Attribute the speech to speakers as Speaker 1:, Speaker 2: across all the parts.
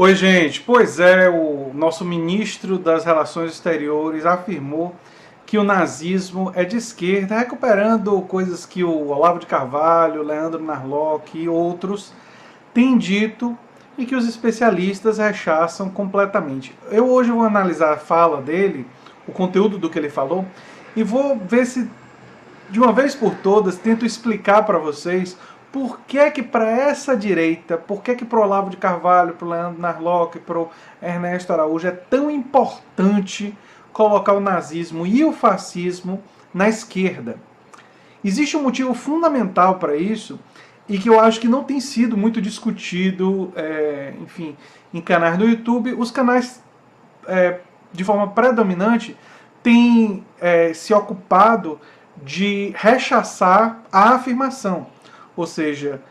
Speaker 1: Oi, gente. Pois é, o nosso ministro das Relações Exteriores afirmou que o nazismo é de esquerda, recuperando coisas que o Olavo de Carvalho, Leandro Narlock e outros têm dito e que os especialistas rechaçam completamente. Eu hoje vou analisar a fala dele, o conteúdo do que ele falou, e vou ver se de uma vez por todas, tento explicar para vocês por que que para essa direita, por que que para o Olavo de Carvalho, para o Leandro Narlock, para o Ernesto Araújo é tão importante colocar o nazismo e o fascismo na esquerda. Existe um motivo fundamental para isso e que eu acho que não tem sido muito discutido, enfim, em canais do YouTube. Os canais, de forma predominante, têm se ocupado de rechaçar a afirmação, ou seja,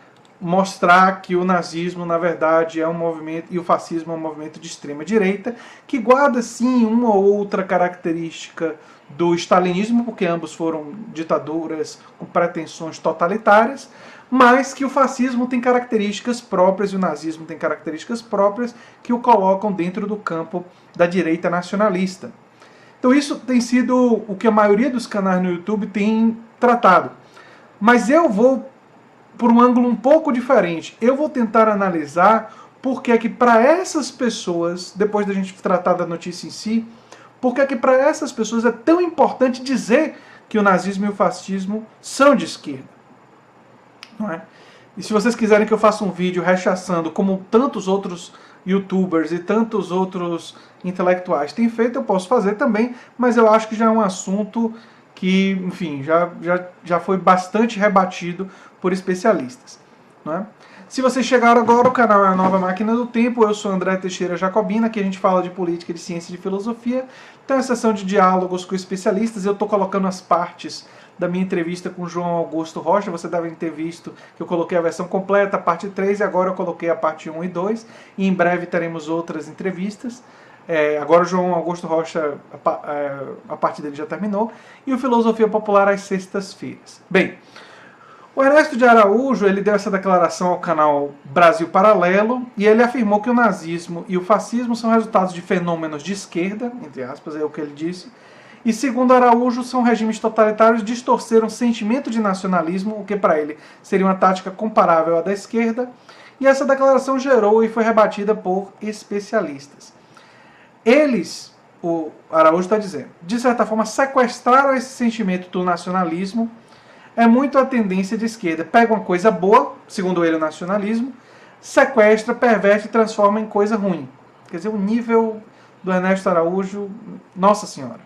Speaker 1: mostrar que o nazismo na verdade é um movimento e o fascismo é um movimento de extrema direita que guarda sim uma ou outra característica do stalinismo, porque ambos foram ditaduras com pretensões totalitárias, mas que o fascismo tem características próprias e o nazismo tem características próprias que o colocam dentro do campo da direita nacionalista. Então isso tem sido o que a maioria dos canais no YouTube tem tratado. Mas eu vou por um ângulo um pouco diferente. Eu vou tentar analisar por que é que para essas pessoas, depois da gente tratar da notícia em si, por que é que para essas pessoas é tão importante dizer que o nazismo e o fascismo são de esquerda. Não é? E se vocês quiserem que eu faça um vídeo rechaçando como tantos outros youtubers e tantos outros intelectuais têm feito, eu posso fazer também, mas eu acho que já é um assunto que, enfim, já foi bastante rebatido por especialistas. Não é? Se vocês chegaram agora, o canal é a Nova Máquina do Tempo, eu sou André Teixeira Jacobina, aqui a gente fala de política, de ciência e de filosofia, tem uma sessão de diálogos com especialistas, eu estou colocando as partes da minha entrevista com o João Augusto Rocha, você deve ter visto que eu coloquei a versão completa, a parte 3, e agora eu coloquei a parte 1 e 2, e em breve teremos outras entrevistas. Agora o João Augusto Rocha, a parte dele já terminou, e o Filosofia Popular às sextas-feiras. Bem, o Ernesto de Araújo ele deu essa declaração ao canal Brasil Paralelo, e ele afirmou que o nazismo e o fascismo são resultados de fenômenos de esquerda, entre aspas, é o que ele disse, e segundo Araújo, são regimes totalitários distorceram o sentimento de nacionalismo, o que para ele seria uma tática comparável à da esquerda, e essa declaração gerou e foi rebatida por especialistas. Eles, o Araújo está dizendo, de certa forma sequestraram esse sentimento do nacionalismo, é muito a tendência de esquerda, pega uma coisa boa, segundo ele o nacionalismo, sequestra, perverte e transforma em coisa ruim. Quer dizer, o nível do Ernesto Araújo, nossa senhora.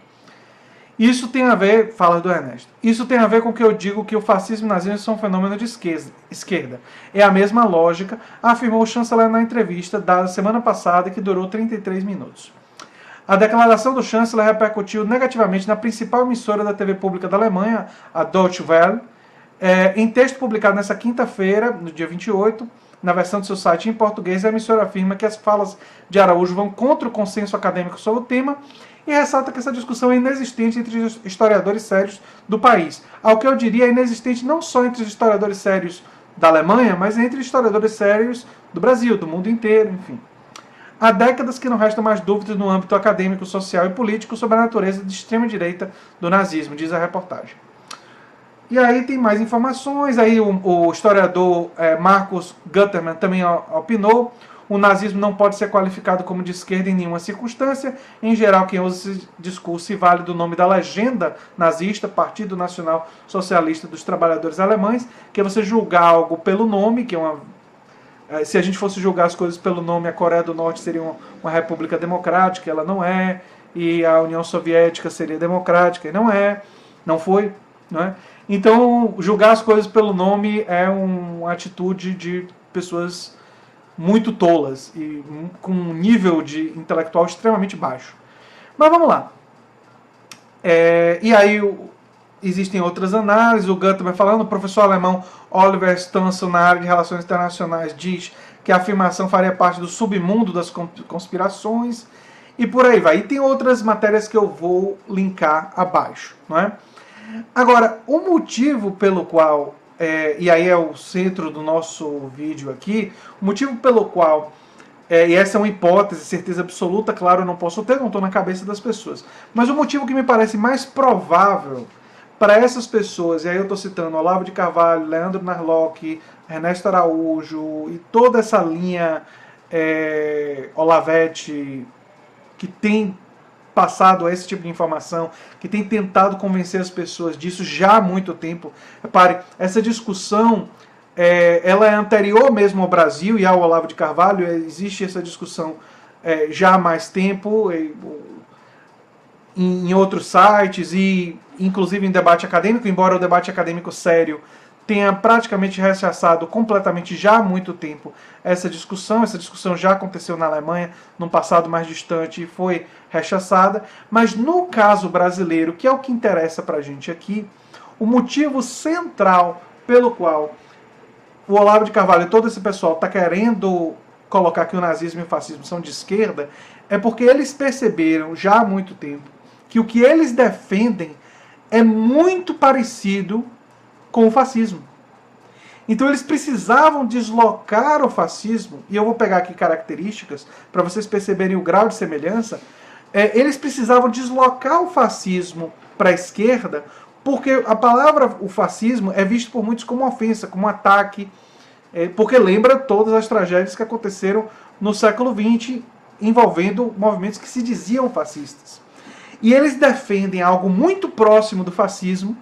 Speaker 1: Isso tem a ver, fala do Ernesto, isso tem a ver com o que eu digo que o fascismo e o nazismo são um fenômeno de esquerda. É a mesma lógica, afirmou o chanceler na entrevista dada semana passada, que durou 33 minutos. A declaração do chanceler repercutiu negativamente na principal emissora da TV pública da Alemanha, a Deutsche Welle. Em texto publicado nesta quinta-feira, no dia 28, na versão do seu site em português, a emissora afirma que as falas de Araújo vão contra o consenso acadêmico sobre o tema e ressalta que essa discussão é inexistente entre os historiadores sérios do país. Ao que eu diria, é inexistente não só entre os historiadores sérios da Alemanha, mas entre historiadores sérios do Brasil, do mundo inteiro, enfim. Há décadas que não restam mais dúvidas no âmbito acadêmico, social e político sobre a natureza de extrema-direita do nazismo, diz a reportagem. E aí tem mais informações, aí o historiador Marcus Gutterman também opinou, o nazismo não pode ser qualificado como de esquerda em nenhuma circunstância, em geral quem usa esse discurso se vale do nome da legenda nazista, Partido Nacional Socialista dos Trabalhadores Alemães, que é você julgar algo pelo nome, que é uma... Se a gente fosse julgar as coisas pelo nome, a Coreia do Norte seria uma república democrática, ela não é, e a União Soviética seria democrática, e não é, não foi, não é? Então, julgar as coisas pelo nome é uma atitude de pessoas muito tolas e com um nível de intelectual extremamente baixo. Mas vamos lá. E aí existem outras análises, o Gutterman falando, o professor alemão Oliver Stanson, na área de relações internacionais, diz que a afirmação faria parte do submundo das conspirações, e por aí vai. E tem outras matérias que eu vou linkar abaixo, não é? Agora, o motivo pelo qual, e aí é o centro do nosso vídeo aqui, o motivo pelo qual e essa é uma hipótese, certeza absoluta, claro, eu não posso ter, não estou na cabeça das pessoas. Mas o motivo que me parece mais provável para essas pessoas, e aí eu estou citando Olavo de Carvalho, Leandro Narlock, Ernesto Araújo e toda essa linha Olavete, que tem passado esse tipo de informação, que tem tentado convencer as pessoas disso já há muito tempo. Repare, essa discussão ela é anterior mesmo ao Brasil e ao Olavo de Carvalho. Existe essa discussão já há mais tempo em outros sites e inclusive em debate acadêmico, embora o debate acadêmico sério tenha praticamente rechaçado completamente já há muito tempo essa discussão. Essa discussão já aconteceu na Alemanha, num passado mais distante, e foi rechaçada. Mas no caso brasileiro, que é o que interessa pra gente aqui, o motivo central pelo qual o Olavo de Carvalho e todo esse pessoal está querendo colocar que o nazismo e o fascismo são de esquerda é porque eles perceberam já há muito tempo que o que eles defendem é muito parecido com o fascismo. Então eles precisavam deslocar o fascismo, e eu vou pegar aqui características para vocês perceberem o grau de semelhança. Eles precisavam deslocar o fascismo para a esquerda, porque a palavra o fascismo é visto por muitos como uma ofensa, como um ataque, porque lembra todas as tragédias que aconteceram no século XX envolvendo movimentos que se diziam fascistas. E eles defendem algo muito próximo do fascismo.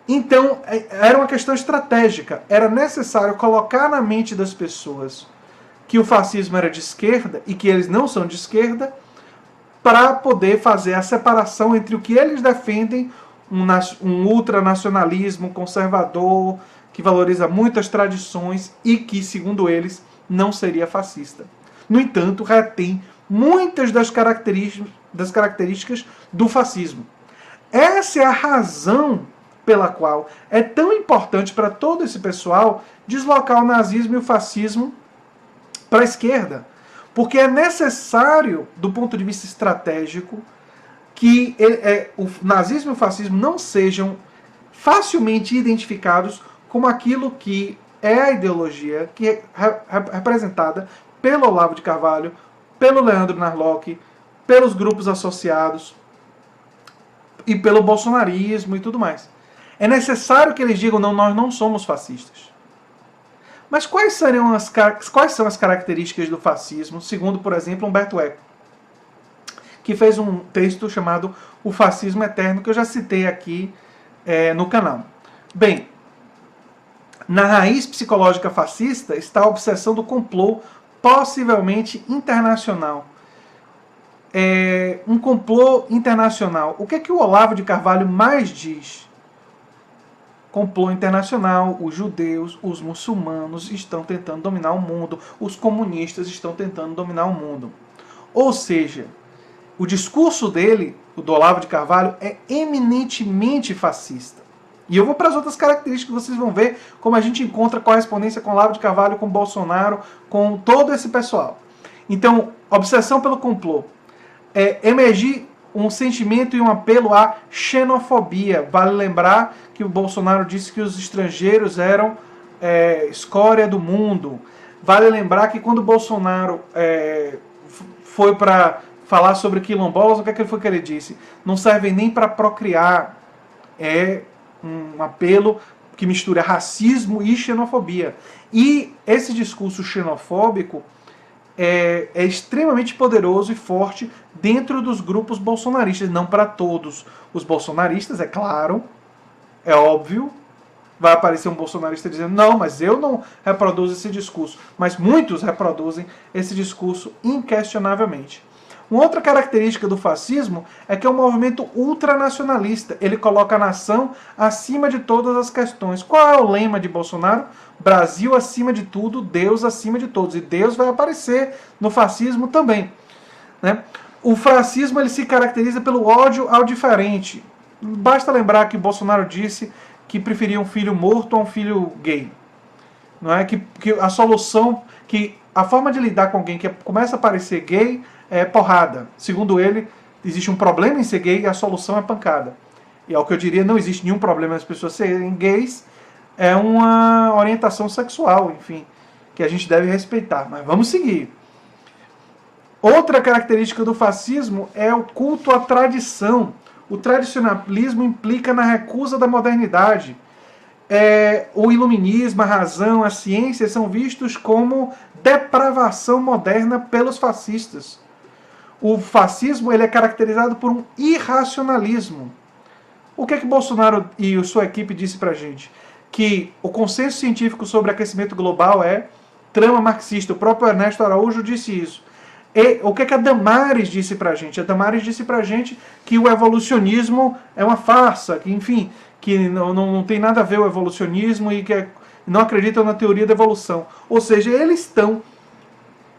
Speaker 1: Então, era uma questão estratégica. Era necessário colocar na mente das pessoas que o fascismo era de esquerda e que eles não são de esquerda, para poder fazer a separação entre o que eles defendem, um ultranacionalismo conservador, que valoriza muitas tradições e que, segundo eles, não seria fascista. No entanto, retém muitas das características do fascismo. Essa é a razão pela qual é tão importante para todo esse pessoal deslocar o nazismo e o fascismo para a esquerda. Porque é necessário, do ponto de vista estratégico, que o nazismo e o fascismo não sejam facilmente identificados como aquilo que é a ideologia que é representada pelo Olavo de Carvalho, pelo Leandro Narlock, pelos grupos associados e pelo bolsonarismo e tudo mais. É necessário que eles digam, não, nós não somos fascistas. Mas quais são as características do fascismo, segundo, por exemplo, Humberto Eco, que fez um texto chamado O Fascismo Eterno, que eu já citei aqui no canal. Bem, na raiz psicológica fascista está a obsessão do complô, possivelmente internacional. Um complô internacional. O que é que o Olavo de Carvalho mais diz? Complô internacional, os judeus, os muçulmanos estão tentando dominar o mundo, os comunistas estão tentando dominar o mundo. Ou seja, o discurso dele, o do Olavo de Carvalho, é eminentemente fascista. E eu vou para as outras características, vocês vão ver como a gente encontra correspondência com Olavo de Carvalho, com Bolsonaro, com todo esse pessoal. Então, obsessão pelo complô. Emergir um sentimento e um apelo à xenofobia. Vale lembrar que o Bolsonaro disse que os estrangeiros eram escória do mundo. Vale lembrar que quando o Bolsonaro foi para falar sobre quilombolas, o que foi que ele disse? Não servem nem para procriar. É um apelo que mistura racismo e xenofobia. E esse discurso xenofóbico é extremamente poderoso e forte dentro dos grupos bolsonaristas, não para todos os bolsonaristas, é claro, é óbvio. Vai aparecer um bolsonarista dizendo, não, mas eu não reproduzo esse discurso. Mas muitos reproduzem esse discurso inquestionavelmente. Uma outra característica do fascismo é que é um movimento ultranacionalista. Ele coloca a nação acima de todas as questões. Qual é o lema de Bolsonaro? Brasil acima de tudo, Deus acima de todos. E Deus vai aparecer no fascismo também, né? O fascismo ele se caracteriza pelo ódio ao diferente. Basta lembrar que Bolsonaro disse que preferia um filho morto a um filho gay. Não é? Que a solução, que a forma de lidar com alguém que começa a parecer gay é porrada. Segundo ele, existe um problema em ser gay e a solução é pancada. E ao que eu diria, não existe nenhum problema nas pessoas serem gays, é uma orientação sexual, enfim, que a gente deve respeitar. Mas vamos seguir. Outra característica do fascismo é o culto à tradição. O tradicionalismo implica na recusa da modernidade. O iluminismo, a razão, a ciência são vistos como depravação moderna pelos fascistas. O fascismo ele é caracterizado por um irracionalismo. O que Bolsonaro e sua equipe disse pra gente? Que o consenso científico sobre aquecimento global é trama marxista. O próprio Ernesto Araújo disse isso. E o que a Damares disse pra gente? A Damares disse pra gente que o evolucionismo é uma farsa, que enfim, que não tem nada a ver o evolucionismo e que não acreditam na teoria da evolução. Ou seja, eles estão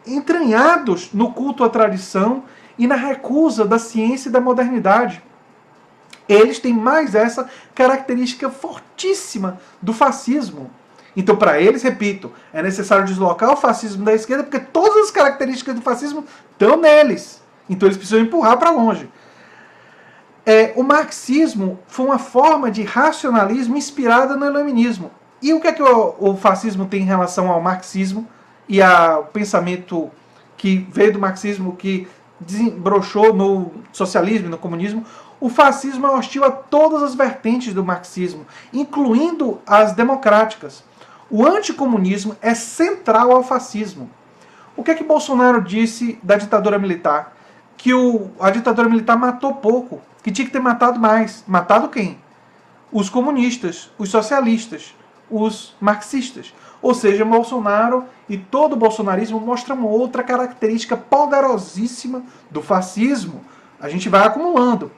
Speaker 1: entranhados no culto à tradição e na recusa da ciência e da modernidade. Eles têm mais essa característica fortíssima do fascismo. Então, para eles, repito, é necessário deslocar o fascismo da esquerda, porque todas as características do fascismo estão neles. Então, eles precisam empurrar para longe. O marxismo foi uma forma de racionalismo inspirada no iluminismo. E o que é que o fascismo tem em relação ao marxismo e ao pensamento que veio do marxismo, que desembrochou no socialismo e no comunismo? O fascismo é hostil a todas as vertentes do marxismo, incluindo as democráticas. O anticomunismo é central ao fascismo. O que Bolsonaro disse da ditadura militar? Que a ditadura militar matou pouco, que tinha que ter matado mais. Matado quem? Os comunistas, os socialistas, os marxistas. Ou seja, Bolsonaro e todo o bolsonarismo mostra uma outra característica poderosíssima do fascismo. A gente vai acumulando.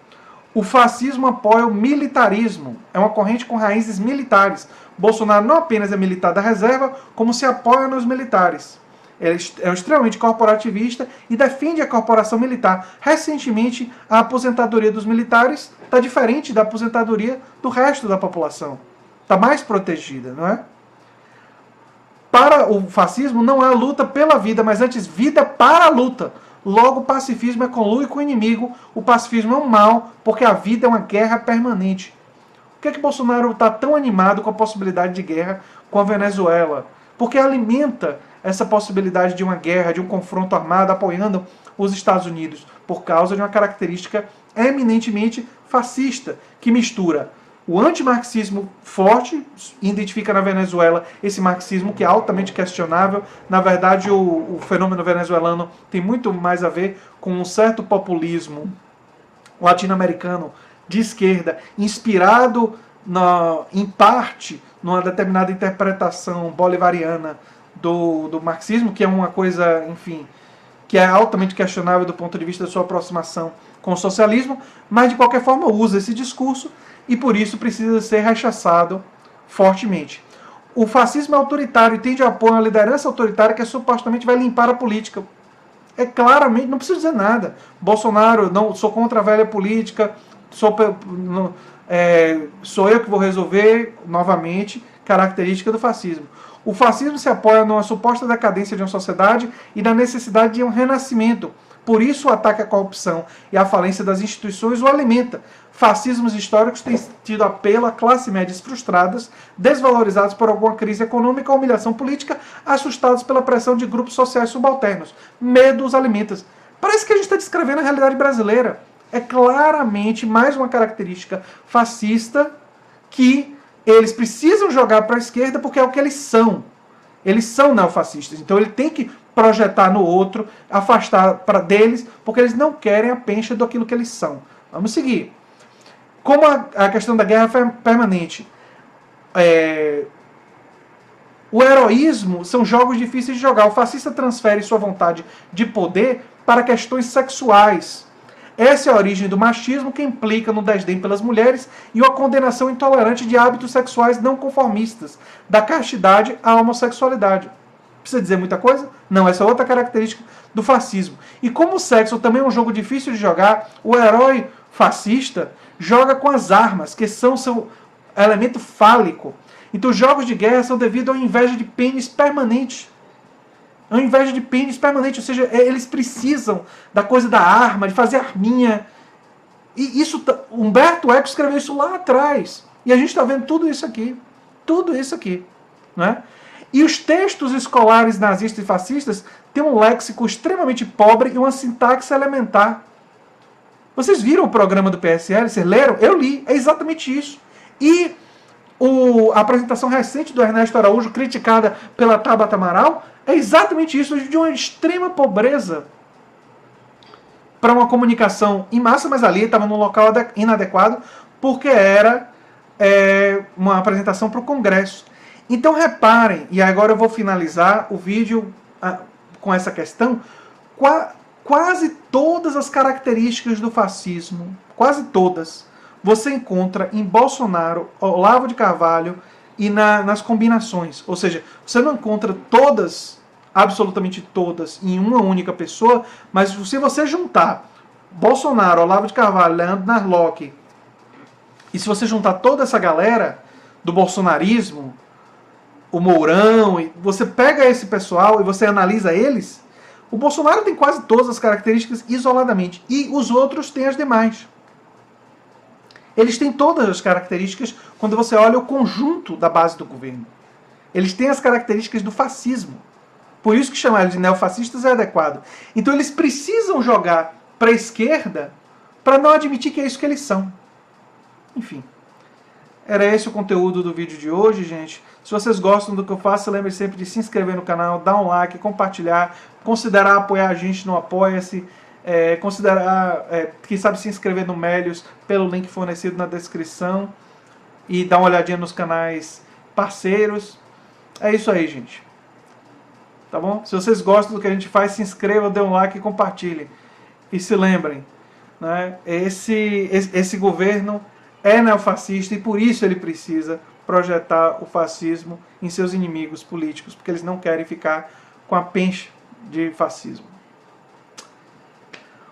Speaker 1: O fascismo apoia o militarismo. É uma corrente com raízes militares. Bolsonaro não apenas é militar da reserva, como se apoia nos militares. Ele é extremamente corporativista e defende a corporação militar. Recentemente, a aposentadoria dos militares está diferente da aposentadoria do resto da população. Está mais protegida, não é? Para o fascismo não há luta pela vida, mas antes vida para a luta. Logo, o pacifismo é conluio com o inimigo, o pacifismo é um mal, porque a vida é uma guerra permanente. Por que Bolsonaro está tão animado com a possibilidade de guerra com a Venezuela? Porque alimenta essa possibilidade de uma guerra, de um confronto armado, apoiando os Estados Unidos, por causa de uma característica eminentemente fascista, que mistura o antimarxismo forte, identifica na Venezuela esse marxismo que é altamente questionável. Na verdade, o fenômeno venezuelano tem muito mais a ver com um certo populismo latino-americano de esquerda, inspirado em parte numa determinada interpretação bolivariana do marxismo, que é uma coisa, enfim, que é altamente questionável do ponto de vista da sua aproximação com o socialismo, mas de qualquer forma usa esse discurso e por isso precisa ser rechaçado fortemente. O fascismo é autoritário e tende a apoio a uma liderança autoritária que supostamente vai limpar a política. É claramente, não preciso dizer nada. Bolsonaro, não sou contra a velha política, sou eu que vou resolver, novamente, característica do fascismo. O fascismo se apoia numa suposta decadência de uma sociedade e na necessidade de um renascimento. Por isso o ataque à corrupção e à falência das instituições o alimenta. Fascismos históricos têm tido apelo a classes médias frustradas, desvalorizadas por alguma crise econômica ou humilhação política, assustados pela pressão de grupos sociais subalternos. Medo os alimenta. Parece que a gente está descrevendo a realidade brasileira. É claramente mais uma característica fascista que eles precisam jogar para a esquerda porque é o que eles são. Eles são neofascistas. Então ele tem que projetar no outro, afastar deles, porque eles não querem a pencha daquilo que eles são. Vamos seguir. Como a questão da guerra permanente, o heroísmo são jogos difíceis de jogar. O fascista transfere sua vontade de poder para questões sexuais. Essa é a origem do machismo, que implica no desdém pelas mulheres e a condenação intolerante de hábitos sexuais não conformistas, da castidade à homossexualidade. Precisa dizer muita coisa? Não, essa é outra característica do fascismo. E como o sexo também é um jogo difícil de jogar, o herói fascista joga com as armas, que são seu elemento fálico. Então os jogos de guerra são devido a uma inveja de pênis permanente. É uma inveja de pênis permanente, ou seja, eles precisam da coisa da arma, de fazer arminha. E isso, Humberto Eco escreveu isso lá atrás. E a gente está vendo tudo isso aqui. Tudo isso aqui. Não é? E os textos escolares nazistas e fascistas têm um léxico extremamente pobre e uma sintaxe elementar. Vocês viram o programa do PSL? Vocês leram? Eu li. É exatamente isso. E a apresentação recente do Ernesto Araújo, criticada pela Tabata Amaral, é exatamente isso, de uma extrema pobreza para uma comunicação em massa, mas ali estava num local inadequado, porque era uma apresentação para o Congresso. Então reparem, e agora eu vou finalizar o vídeo com essa questão, quase todas as características do fascismo, quase todas, você encontra em Bolsonaro, Olavo de Carvalho e nas combinações. Ou seja, você não encontra todas, absolutamente todas, em uma única pessoa, mas se você juntar Bolsonaro, Olavo de Carvalho, Leandro Narlock, e se você juntar toda essa galera do bolsonarismo, o Mourão, e você pega esse pessoal e você analisa eles, o Bolsonaro tem quase todas as características isoladamente, e os outros têm as demais. Eles têm todas as características quando você olha o conjunto da base do governo. Eles têm as características do fascismo. Por isso que chamar eles de neofascistas é adequado. Então eles precisam jogar para a esquerda para não admitir que é isso que eles são. Enfim. Era esse o conteúdo do vídeo de hoje, gente. Se vocês gostam do que eu faço, lembre sempre de se inscrever no canal, dar um like, compartilhar, considerar apoiar a gente no Apoia-se, considerar, quem sabe, se inscrever no Melios pelo link fornecido na descrição e dar uma olhadinha nos canais parceiros. É isso aí, gente. Tá bom? Se vocês gostam do que a gente faz, se inscrevam, dê um like e compartilhem. E se lembrem, né, esse governo é neofascista e por isso ele precisa projetar o fascismo em seus inimigos políticos, porque eles não querem ficar com a pencha de fascismo.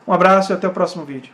Speaker 1: Um abraço e até o próximo vídeo.